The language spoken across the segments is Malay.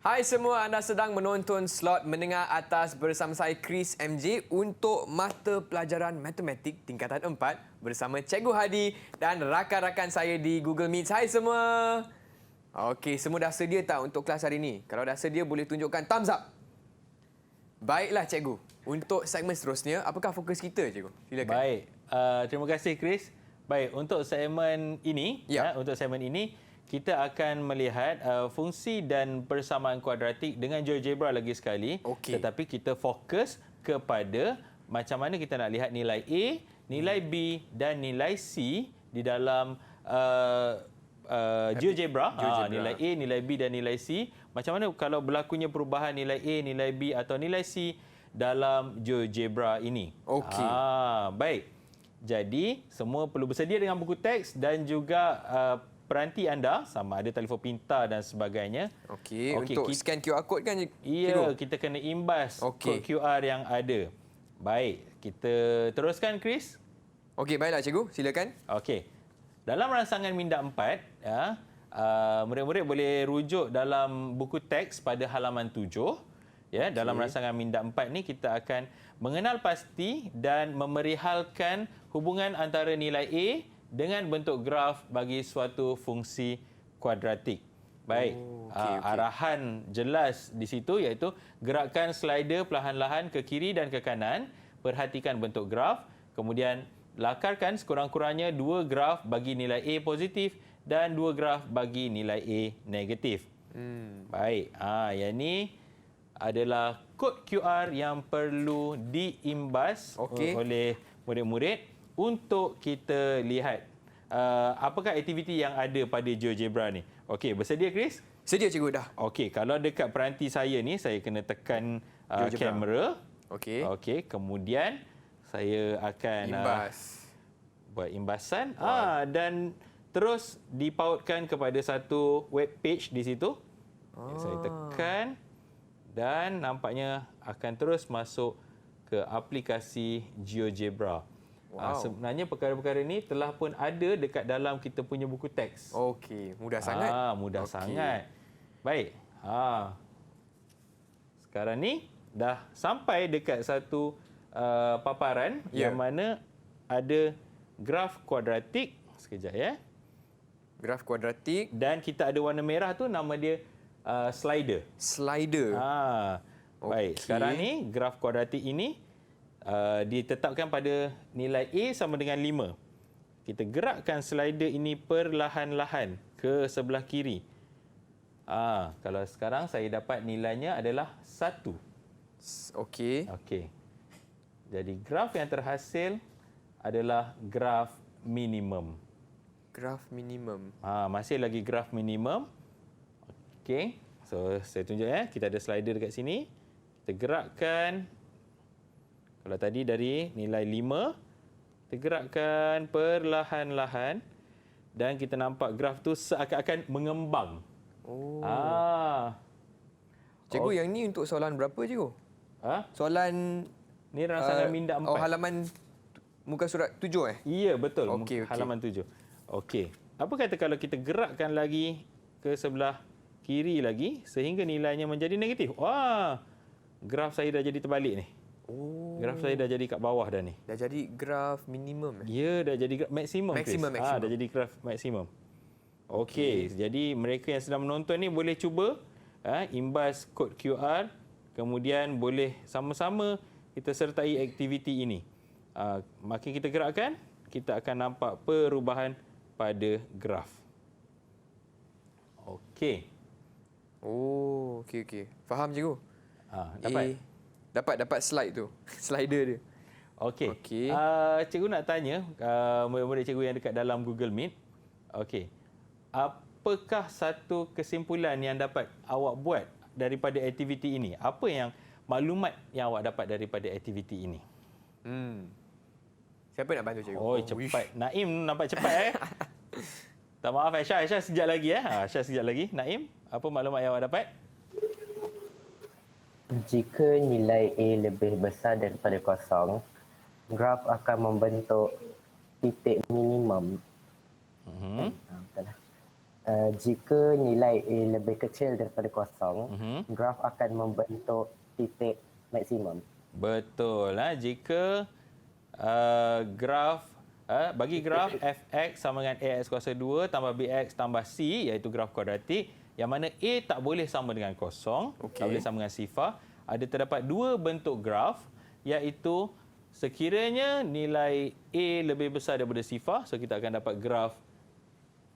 Hai semua, anda sedang menonton slot menengah atas bersama saya Chris MJ untuk mata pelajaran matematik tingkatan 4 bersama Cikgu Hadi dan rakan-rakan saya di Google Meet. Hai semua. Okey, semua dah sedia tak untuk kelas hari ini? Kalau dah sedia boleh tunjukkan thumbs up. Baiklah Cikgu, untuk segmen seterusnya, apakah fokus kita Cikgu? Silakan. Baik, terima kasih Chris. Baik, untuk segmen ini, kita akan melihat fungsi dan persamaan kuadratik dengan GeoGebra lagi sekali. Okey. Tetapi kita fokus kepada macam mana kita nak lihat nilai A, nilai B dan nilai C di dalam GeoGebra. Nilai A, nilai B dan nilai C. Macam mana kalau berlakunya perubahan nilai A, nilai B atau nilai C dalam GeoGebra ini. Okey. Baik. Jadi, semua perlu bersedia dengan buku teks dan juga peranti anda, sama ada telefon pintar dan sebagainya. Okey, untuk scan QR code kan Cikgu? Ya, kita kena imbas kod QR yang ada. Baik, kita teruskan Chris. Okey, baiklah Cikgu, silakan. Okey. Dalam rangsangan minda 4, murid-murid boleh rujuk dalam buku teks pada halaman 7. Ya, dalam rangsangan minda 4 ni kita akan mengenal pasti dan memerihalkan hubungan antara nilai A dengan bentuk graf bagi suatu fungsi kuadratik. Baik, arahan jelas di situ iaitu gerakkan slider perlahan-lahan ke kiri dan ke kanan, perhatikan bentuk graf, kemudian lakarkan sekurang-kurangnya 2 graf bagi nilai A positif dan 2 graf bagi nilai A negatif. Baik, yang ini adalah kod QR yang perlu diimbas oleh murid-murid untuk kita lihat apakah aktiviti yang ada pada GeoGebra ni. Okey, bersedia Chris? Sedia Cikgu dah. Okey, kalau dekat peranti saya ni, saya kena tekan kamera. Okey. Okey, kemudian saya akan buat imbasan. Dan terus dipautkan kepada satu web page di situ. Saya tekan dan nampaknya akan terus masuk ke aplikasi GeoGebra. Sebenarnya perkara-perkara ini telah pun ada dekat dalam kita punya buku teks. Okey, mudah sangat. Mudah sangat. Baik. Sekarang ni dah sampai dekat satu paparan yang mana ada graf kuadratik. Sekejap ya. Graf kuadratik. Dan kita ada warna merah tu nama dia slider. Slider. Baik, sekarang ni graf kuadratik ini ditetapkan pada nilai A sama dengan 5. Kita gerakkan slider ini perlahan-lahan ke sebelah kiri. Kalau sekarang saya dapat nilainya adalah 1. Okey. Jadi graf yang terhasil adalah graf minimum. Graf minimum. Masih lagi graf minimum. Okey. So saya tunjuk ya, kita ada slider dekat sini. Kita gerakkan. Kalau tadi dari nilai 5, kita gerakkan perlahan-lahan dan kita nampak graf tu seakan-akan mengembang. Cikgu, yang ni untuk soalan berapa Cikgu? Soalan ni rangsangan minda 4. Halaman muka surat 7 Ya, betul. Halaman 7. Okey. Apa kata kalau kita gerakkan lagi ke sebelah kiri lagi sehingga nilainya menjadi negatif? Graf saya dah jadi terbalik ni. Graf saya dah jadi kat bawah dah ni. Dah jadi graf minimum. Ya, dah jadi graf maksimum. Dah jadi graf maksimum. Okey, jadi mereka yang sedang menonton ni boleh cuba imbas kod QR, kemudian boleh sama-sama kita sertai aktiviti ini. Makin kita gerakkan, kita akan nampak perubahan pada graf. Okey. Okey. Faham Cikgu? Dapat? Dapat slide tu. Slider dia. Okey. Cikgu nak tanya murid-murid cikgu yang dekat dalam Google Meet. Okey. Apakah satu kesimpulan yang dapat awak buat daripada aktiviti ini? Apa yang maklumat yang awak dapat daripada aktiviti ini? Siapa nak bantu Cikgu? Cepat. Naim nampak cepat Tak maaf Aisyah. Aisyah sekejap lagi Aisyah sekejap lagi. Naim, apa maklumat yang awak dapat? Jika nilai A lebih besar daripada kosong, graf akan membentuk titik minimum. Jika nilai A lebih kecil daripada kosong, graf akan membentuk titik maksimum. Betul. Jika bagi graf fx sama dengan ax kuasa 2 tambah bx tambah c, iaitu graf kuadratik, yang mana A tak boleh sama dengan kosong, tak boleh sama dengan sifar, ada terdapat dua bentuk graf, iaitu sekiranya nilai A lebih besar daripada sifar, so kita akan dapat graf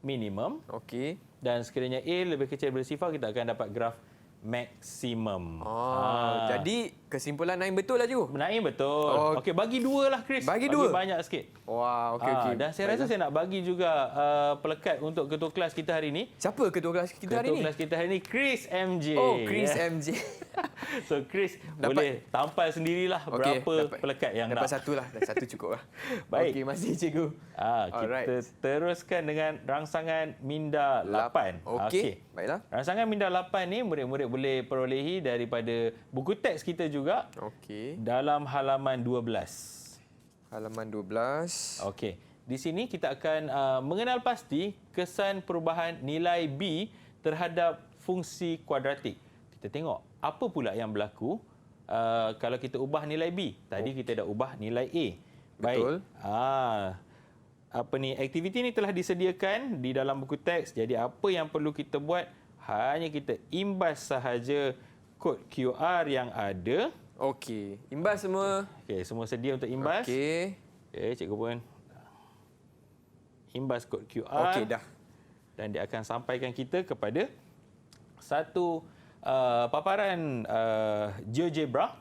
minimum. Okey. Dan sekiranya A lebih kecil daripada sifar, kita akan dapat graf maksimum. Jadi kesimpulan Naim betul lah cikgu? Naim betul. Okey, bagi dua lah Chris. Bagi dua? Banyak sikit. Wah, okey. Dan saya rasa saya nak bagi juga pelekat untuk ketua kelas kita hari ini. Siapa ketua kelas kita hari ni? Ketua kelas kita hari ini, Chris MJ. Oh, Chris MJ. So Chris boleh tampal sendirilah berapa pelekat yang nak. Dapat satu lah. Dah satu cukup lah. Baik. Okey, masih cikgu. Kita teruskan dengan rangsangan minda 8. Okey. Baiklah. Rangsangan minda 8 ni murid-murid boleh perolehi daripada buku teks kita juga. Okey. Dalam halaman 12. Halaman 12. Okey. Di sini kita akan mengenal pasti kesan perubahan nilai B terhadap fungsi kuadratik. Kita tengok apa pula yang berlaku kalau kita ubah nilai B. Tadi kita dah ubah nilai A. Betul. Aktiviti ni telah disediakan di dalam buku teks. Jadi apa yang perlu kita buat, hanya kita imbas sahaja kod QR yang ada. Okey. Imbas semua. Okey, semua sedia untuk imbas. Okey. Okey, cikgu pun imbas kod QR. Okey, dah. Dan dia akan sampaikan kita kepada satu paparan GeoGebra.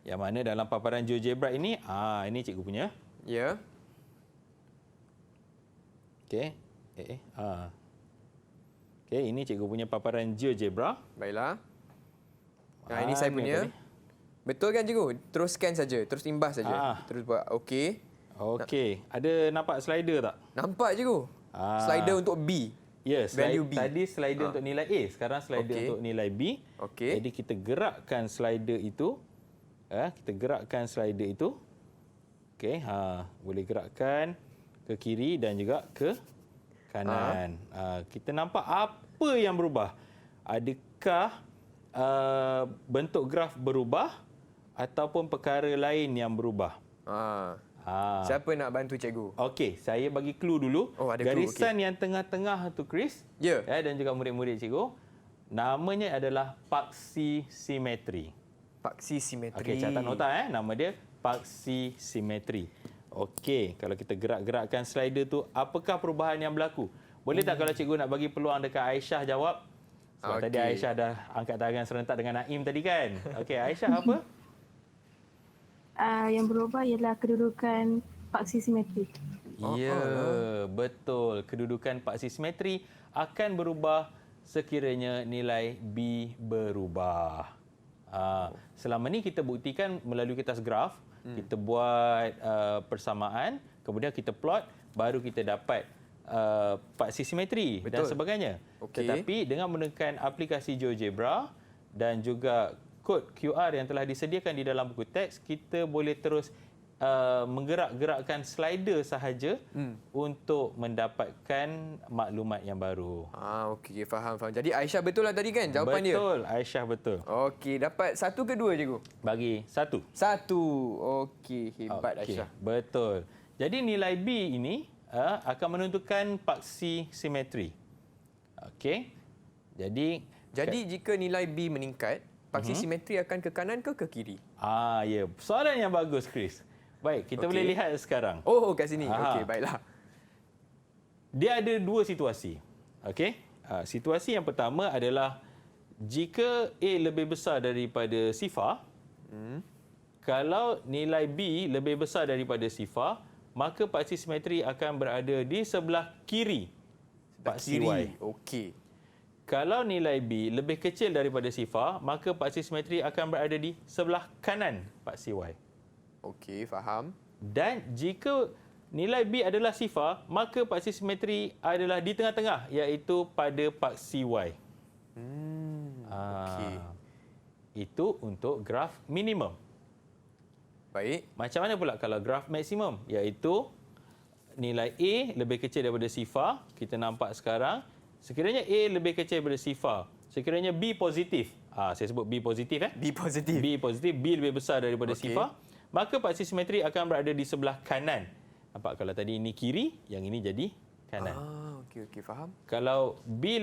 Yang mana dalam paparan GeoGebra ini, ini cikgu punya. Ya. Okey. Okey, ini cikgu punya paparan GeoGebra. Baiklah. Ini saya punya. Betul kan cikgu? Teruskan saja, terus imbas saja. Terus buat. Okey. Okey. Ada nampak slider tak? Nampak cikgu. Slider untuk B. Yes, value B. Tadi slider untuk nilai A, sekarang slider untuk nilai B. Okey. Jadi kita gerakkan slider itu. Okey, boleh gerakkan ke kiri dan juga ke kanan. Kita nampak apa yang berubah? Adakah bentuk graf berubah ataupun perkara lain yang berubah? Siapa nak bantu cikgu? Okey, saya bagi clue dulu. Ada garisan yang tengah-tengah tu Chris. Ya. Dan juga murid-murid cikgu. Namanya adalah paksi simetri. Paksi simetri. Okey, catat nota nama dia paksi simetri. Okey, kalau kita gerak-gerakkan slider tu, apakah perubahan yang berlaku? Boleh tak kalau cikgu nak bagi peluang dekat Aisyah jawab? Sebab tadi Aisyah dah angkat tangan serentak dengan Naim tadi kan? Okey, Aisyah apa? Yang berubah ialah kedudukan paksi simetri. Ya, betul. Kedudukan paksi simetri akan berubah sekiranya nilai B berubah. Selama ni kita buktikan melalui kertas graf. Kita buat persamaan, kemudian kita plot, baru kita dapat paksi simetri dan sebagainya. Tetapi dengan menggunakan aplikasi GeoGebra dan juga kod QR yang telah disediakan di dalam buku teks, kita boleh terus menggerak-gerakkan slider sahaja untuk mendapatkan maklumat yang baru. Okey, faham. Jadi Aisyah betul lah tadi kan jawapan dia? Betul, Aisyah betul. Okey, dapat satu ke dua cikgu? Bagi satu. Satu. Okey, hebat Aisyah. Betul. Jadi nilai B ini akan menentukan paksi simetri. Okey. Jadi jika nilai B meningkat, paksi simetri akan ke kanan ke kiri? Ya. Soalan yang bagus, Chris. Baik, kita boleh lihat sekarang. Kat sini. Okey, baiklah. Dia ada dua situasi. Okey. Situasi yang pertama adalah jika A lebih besar daripada sifar, kalau nilai B lebih besar daripada sifar, maka paksi simetri akan berada di sebelah kiri paksi Y. Okey. Kalau nilai B lebih kecil daripada sifar, maka paksi simetri akan berada di sebelah kanan paksi Y. Okey, faham. Dan jika nilai B adalah sifar, maka paksi simetri adalah di tengah-tengah, iaitu pada paksi Y. Okey. Itu untuk graf minimum. Baik. Macam mana pula kalau graf maksimum? Iaitu nilai A lebih kecil daripada sifar, kita nampak sekarang, sekiranya A lebih kecil daripada sifar, sekiranya B positif, saya sebut B positif B positif. B positif, B lebih besar daripada sifar, maka paksi simetri akan berada di sebelah kanan. Nampak, kalau tadi ini kiri, yang ini jadi kanan. Okey, faham. Kalau B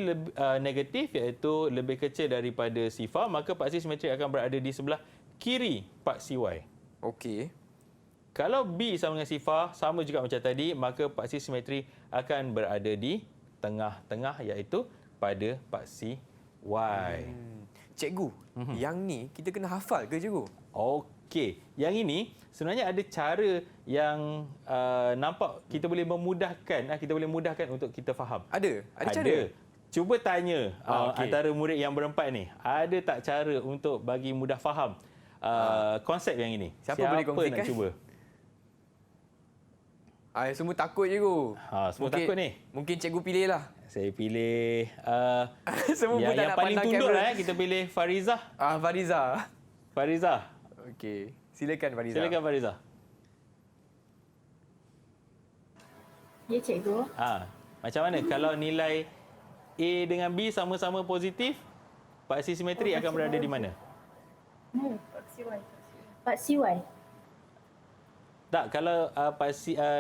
negatif, iaitu lebih kecil daripada sifar, maka paksi simetri akan berada di sebelah kiri paksi Y. Okey. Kalau B sama dengan sifar, sama juga macam tadi, maka paksi simetri akan berada di tengah-tengah, iaitu pada paksi Y. Cikgu, yang ni kita kena hafal ke cikgu? Okey, yang ini sebenarnya ada cara yang nampak kita boleh memudahkan, kita boleh mudahkan untuk kita faham. Ada cara? Cuba tanya okey. antara murid yang berempat ni, ada tak cara untuk bagi mudah faham konsep yang ini? Siapa boleh kongsikan? nak cuba? Semua takut cikgu. Semua takut ni? Mungkin cikgu pilih lah. Saya pilih Semua pun tak yang nak paling pandang tunduk kamera. lah, kita pilih Farizah. Fariza. Farizah. Okey. Silakan Fariza. Silakan Farizah. Ya, cikgu. Macam mana kalau nilai A dengan B sama-sama positif, paksi simetri akan berada di mana? Paksi Y. Tak, kalau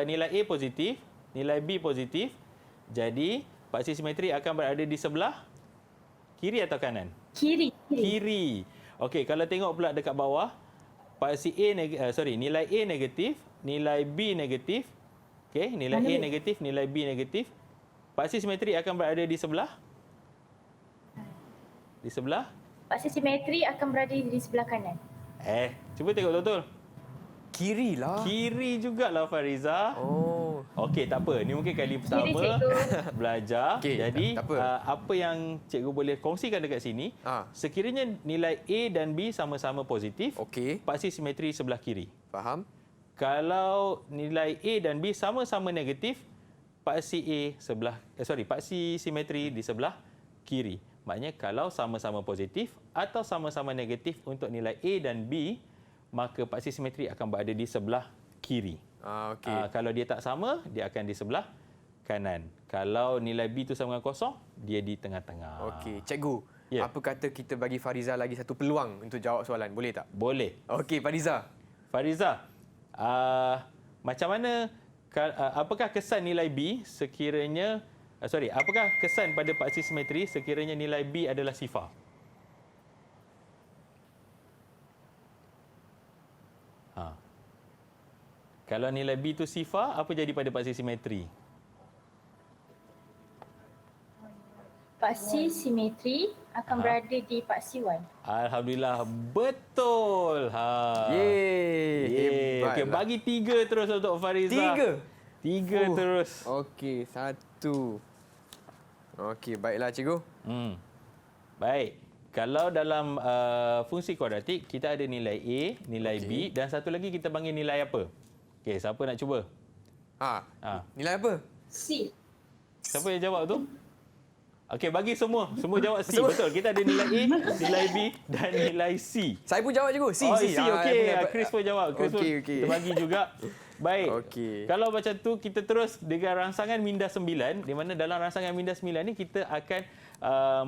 nilai A positif, nilai B positif, jadi paksi simetri akan berada di sebelah kiri atau kanan? Kiri. Kiri. Okey, kalau tengok pula dekat bawah, nilai A negatif, nilai B negatif. Okey, nilai A negatif, nilai B negatif. Paksi simetri akan berada di sebelah? Di sebelah? Paksi simetri akan berada di sebelah kanan. Cuba tengok betul-betul. Kiri lah. Kiri jugalah Farizah. Okey, tak apa. Ni mungkin kali pertama cikgu. belajar. Okey, Jadi, tak apa. apa yang cikgu boleh kongsikan dekat sini, sekiranya nilai A dan B sama-sama positif, Okey, paksi simetri sebelah kiri. faham. Kalau nilai A dan B sama-sama negatif, paksi simetri di sebelah kiri. Maknanya kalau sama-sama positif atau sama-sama negatif untuk nilai A dan B, maka paksi simetri akan berada di sebelah kiri. Okey. Kalau dia tak sama, dia akan di sebelah kanan. Kalau nilai B itu sama dengan kosong, dia di tengah-tengah. Okey, cikgu. Ya. Apa kata kita bagi Fariza lagi satu peluang untuk jawab soalan, boleh tak? Boleh. Okey, Fariza. Farizah, macam mana, apakah kesan nilai B sekiranya, apakah kesan pada paksi simetri sekiranya nilai B adalah sifar? Kalau nilai B itu sifar, apa jadi pada paksi simetri? Paksi simetri akan berada di paksi Y. Alhamdulillah, betul. Yeay, Okey, bagi 3 terus untuk Farizah. 3 terus. Okey, 1. Okey, baiklah cikgu. Baik. Kalau dalam fungsi kuadratik, kita ada nilai A, nilai B dan satu lagi kita panggil nilai apa? Okey, siapa nak cuba? Nilai apa? C. Siapa yang jawab tu? Okey, bagi semua. Semua jawab C. Betul. Kita ada nilai A, nilai B dan nilai C. Saya pun jawab cikgu. C. C. Okey. Chris pun jawab. Chris pun Okey. kita bagi juga. Baik. Okey. Kalau macam tu, kita terus dengan rangsangan minda 9, di mana dalam rangsangan minda 9 ni kita akan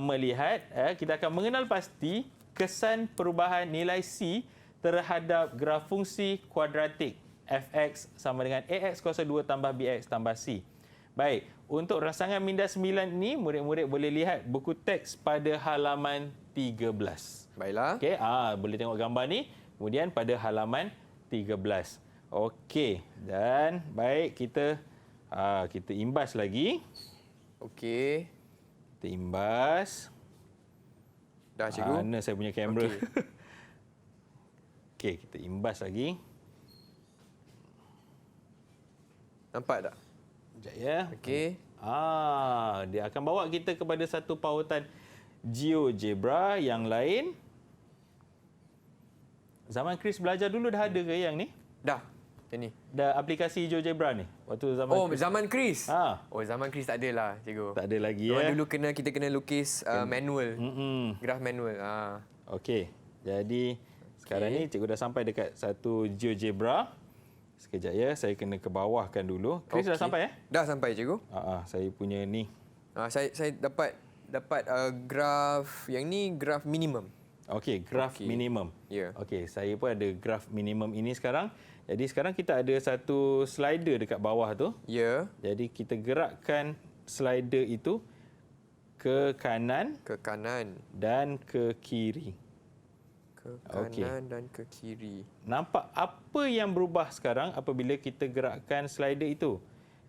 melihat, kita akan mengenal pasti kesan perubahan nilai C terhadap graf fungsi kuadratik fx sama dengan ax kuasa 2 tambah bx tambah c. Baik, untuk rangsangan minda 9 ni, murid-murid boleh lihat buku teks pada halaman 13. Baiklah. Okey, boleh tengok gambar ni. Kemudian pada halaman 13. Okey, dan baik, kita imbas lagi. Okey. Kita imbas. Dah cikgu. Mana saya punya kamera? Okey, kita imbas lagi. Nampak tak? Sekejap ya. Okey. Dia akan bawa kita kepada satu pautan GeoGebra yang lain. Zaman Chris belajar dulu dah ada ke yang ni? Dah. Macam ni. Dah aplikasi GeoGebra ni? Waktu zaman Chris. Zaman Chris. Ha. Zaman Chris tak ada lah, cikgu. Tak ada lagi Orang ya. dulu kita kena lukis manual. Graf manual. Okey. Jadi sekarang ni cikgu dah sampai dekat satu GeoGebra. Sekejap ya, saya kena ke bawahkan dulu. Chris dah sampai Dah sampai cikgu. Saya punya ni. Saya dapat graf yang ni graf minimum. Okey, graf minimum. Ya. Okey, saya pun ada graf minimum ini sekarang. Jadi sekarang kita ada satu slider dekat bawah tu. Ya. Jadi kita gerakkan slider itu ke kanan Ke kanan, dan ke kiri. ke kanan dan ke kiri. Nampak apa yang berubah sekarang apabila kita gerakkan slider itu?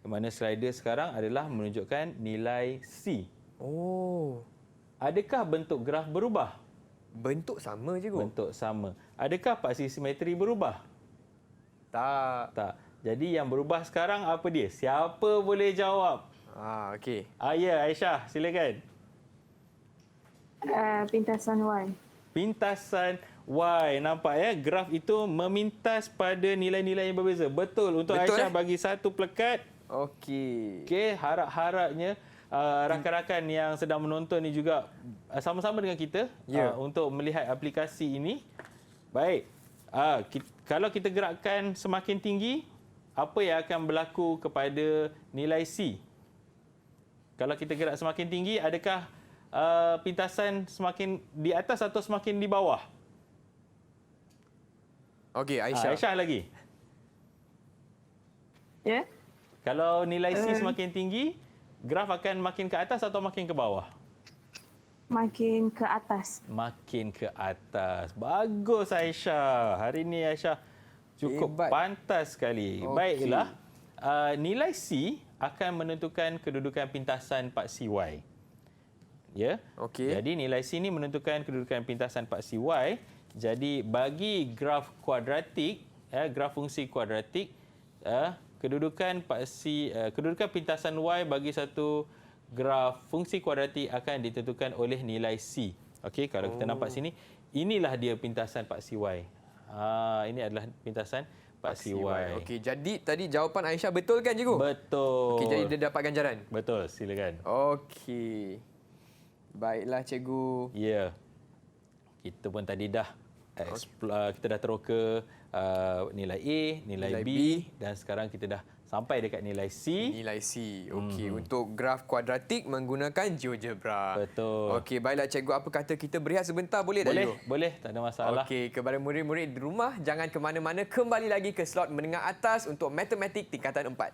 Di mana slider sekarang adalah menunjukkan nilai C. Oh, Adakah bentuk graf berubah? bentuk sama cikgu? Bentuk sama. Adakah paksi simetri berubah? Tak. Tak. Jadi yang berubah sekarang apa dia? Siapa boleh jawab? Okey. Ya, Aisyah, silakan. Pintasan Y. Pintasan Y. Nampak ya, graf itu memintas pada nilai-nilai yang berbeza. Betul. Untuk Betul, Aisyah bagi satu plekat. Okey. Okey, harap-harapnya rakan-rakan yang sedang menonton ni juga sama-sama dengan kita untuk melihat aplikasi ini. Baik. Kalau kita gerakkan semakin tinggi, apa yang akan berlaku kepada nilai C? Kalau kita gerak semakin tinggi, adakah pintasan semakin di atas atau semakin di bawah? Okey, Aisyah. Aisyah lagi. Ya? Kalau nilai C semakin tinggi, graf akan makin ke atas atau makin ke bawah? Makin ke atas. Makin ke atas. Bagus Aisyah. Hari ini Aisyah cukup Hebat. pantas sekali. Okey. Baiklah. Nilai C akan menentukan kedudukan pintasan paksi Y. Ya. Okey. Jadi nilai C ini menentukan kedudukan pintasan paksi Y. Jadi bagi graf kuadratik, graf fungsi kuadratik, kedudukan pintasan Y bagi satu graf fungsi kuadratik akan ditentukan oleh nilai C. Okey, kalau kita nampak sini, inilah dia pintasan paksi Y. Ini adalah pintasan paksi Y. Okey, jadi tadi jawapan Aisyah betul kan cikgu? Betul. Okey, jadi dia dapat ganjaran. Betul, silakan. Okey. Baiklah cikgu. Ya. Kita pun tadi dah kita dah teroka nilai A, nilai Nilai B, B. dan sekarang kita dah sampai dekat nilai C. Nilai C. Okey, untuk graf kuadratik menggunakan GeoGebra. Betul. Okey, baiklah cikgu, apa kata kita berehat sebentar boleh tak cikgu? Boleh, tak ada masalah. Okey, kepada murid-murid di rumah, jangan ke mana-mana, kembali lagi ke slot menengah atas untuk matematik tingkatan 4.